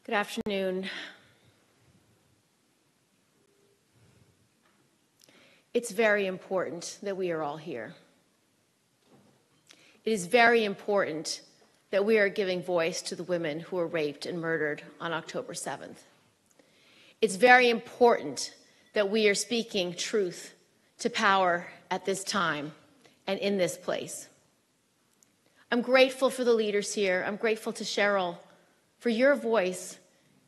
Good afternoon. It's very important that we are all here. It is very important that we are giving voice to the women who were raped and murdered on October 7th. It's very important that we are speaking truth to power at this time and in this place. I'm grateful for the leaders here. I'm grateful to Cheryl for your voice,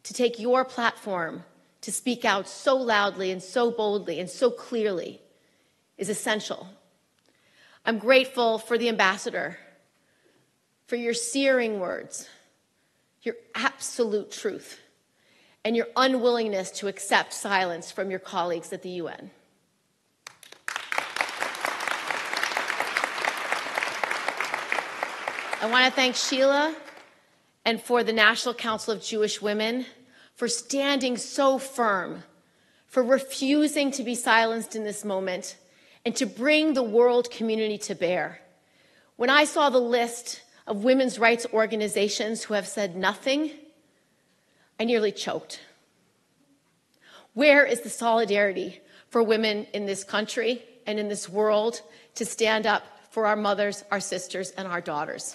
to take your platform to speak out so loudly and so boldly and so clearly is essential. I'm grateful for the ambassador, for your searing words, your absolute truth, and your unwillingness to accept silence from your colleagues at the UN. I want to thank Sheila and for the National Council of Jewish Women for standing so firm, for refusing to be silenced in this moment, and to bring the world community to bear. When I saw the list of women's rights organizations who have said nothing, I nearly choked. Where is the solidarity for women in this country and in this world to stand up for our mothers, our sisters, and our daughters?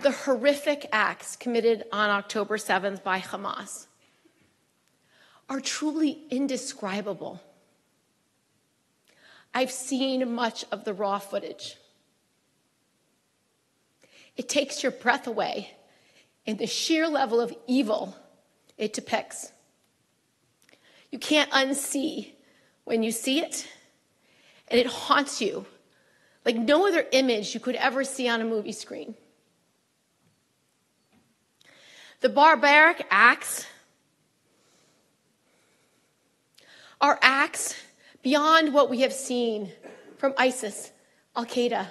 The horrific acts committed on October 7th by Hamas are truly indescribable. I've seen much of the raw footage. It takes your breath away in the sheer level of evil it depicts. You can't unsee when you see it, and it haunts you like no other image you could ever see on a movie screen. The barbaric acts are acts beyond what we have seen from ISIS, Al-Qaeda,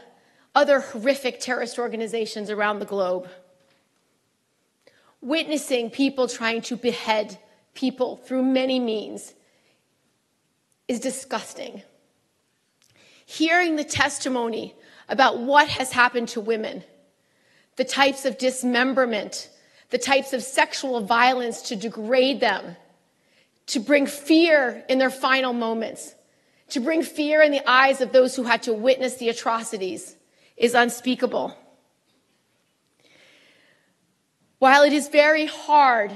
other horrific terrorist organizations around the globe. Witnessing people trying to behead people through many means is disgusting. Hearing the testimony about what has happened to women, the types of dismemberment, the types of sexual violence to degrade them, to bring fear in their final moments, to bring fear in the eyes of those who had to witness the atrocities, is unspeakable. While it is very hard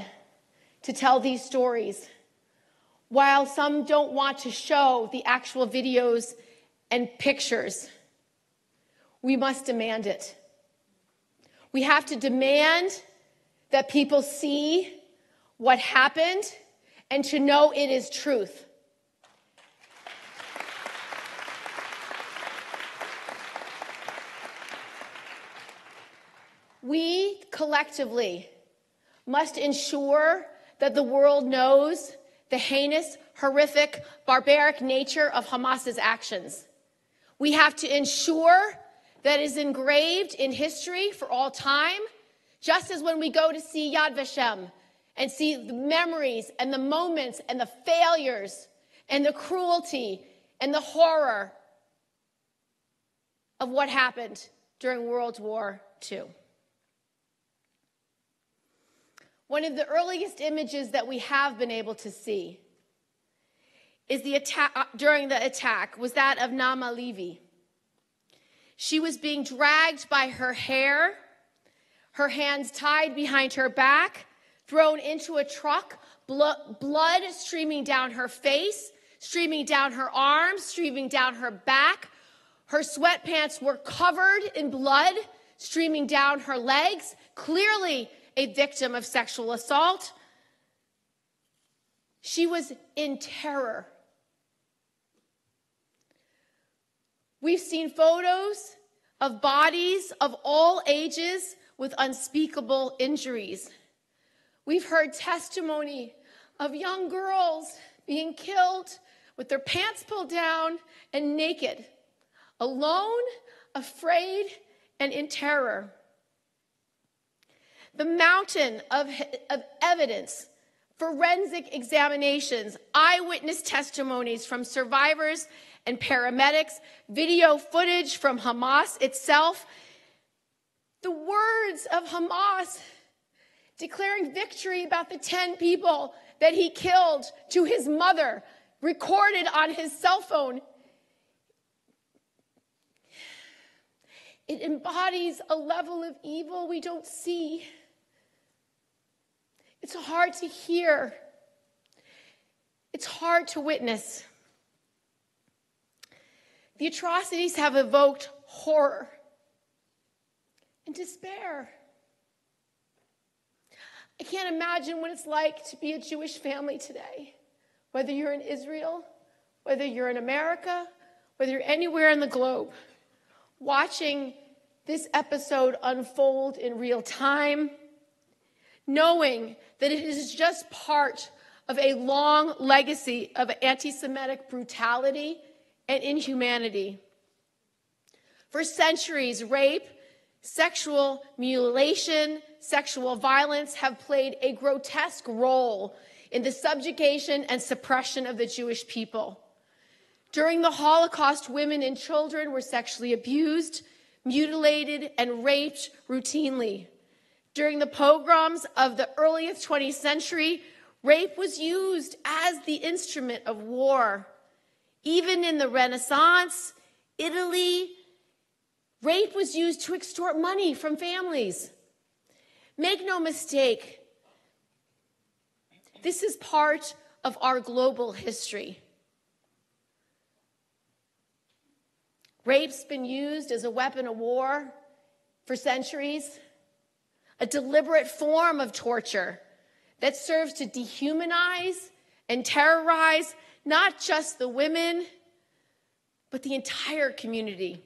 to tell these stories, while some don't want to show the actual videos and pictures, we must demand it. We have to demand that people see what happened and to know it is truth. We collectively must ensure that the world knows the heinous, horrific, barbaric nature of Hamas's actions. We have to ensure that it is engraved in history for all time, just as when we go to see Yad Vashem and see the memories and the moments and the failures and the cruelty and the horror of what happened during World War II. One of the earliest images that we have been able to see is during the attack was that of Naama Levy. She was being dragged by her hair, her hands tied behind her back, thrown into a truck, blood streaming down her face, streaming down her arms, streaming down her back. Her sweatpants were covered in blood, streaming down her legs, clearly a victim of sexual assault. She was in terror. We've seen photos of bodies of all ages with unspeakable injuries. We've heard testimony of young girls being killed with their pants pulled down and naked, alone, afraid, and in terror. The mountain of evidence, forensic examinations, eyewitness testimonies from survivors and paramedics, video footage from Hamas itself, the words of Hamas declaring victory about the 10 people that he killed to his mother, recorded on his cell phone. It embodies a level of evil we don't see. It's hard to hear. It's hard to witness. The atrocities have evoked horror and despair. I can't imagine what it's like to be a Jewish family today, whether you're in Israel, whether you're in America, whether you're anywhere in the globe, watching this episode unfold in real time, knowing that it is just part of a long legacy of anti-Semitic brutality and inhumanity. For centuries, rape, sexual mutilation, sexual violence have played a grotesque role in the subjugation and suppression of the Jewish people. During the Holocaust, women and children were sexually abused, mutilated, and raped routinely. During the pogroms of the earliest 20th century, rape was used as the instrument of war. Even in the Renaissance, Italy, rape was used to extort money from families. Make no mistake, this is part of our global history. Rape's been used as a weapon of war for centuries, a deliberate form of torture that serves to dehumanize and terrorize not just the women, but the entire community.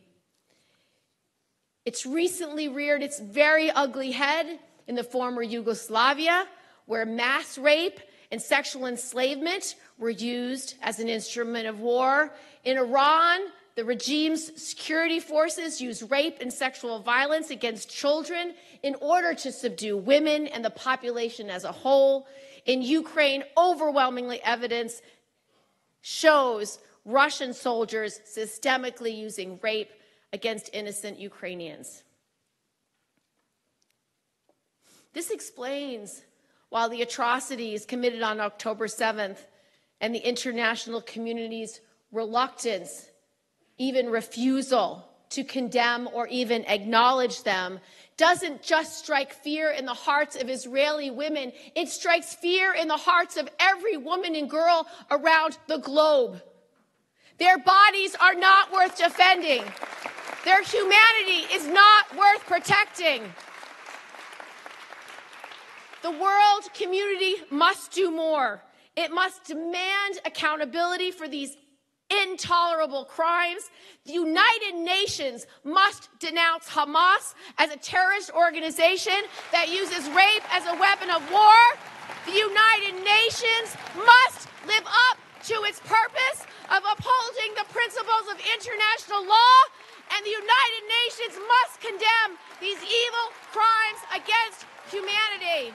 It's recently reared its very ugly head in the former Yugoslavia, where mass rape and sexual enslavement were used as an instrument of war. In Iran, the regime's security forces use rape and sexual violence against children in order to subdue women and the population as a whole. In Ukraine, overwhelmingly evidence shows Russian soldiers systemically using rape against innocent Ukrainians. This explains why the atrocities committed on October 7th and the international community's reluctance, even refusal to condemn or even acknowledge them, doesn't just strike fear in the hearts of Israeli women, it strikes fear in the hearts of every woman and girl around the globe. Their bodies are not worth defending. Their humanity is not worth protecting. The world community must do more. It must demand accountability for these intolerable crimes. The United Nations must denounce Hamas as a terrorist organization that uses rape as a weapon of war. The United Nations must live up to its purpose of upholding the principles of international law, and the United Nations must condemn these evil crimes against humanity.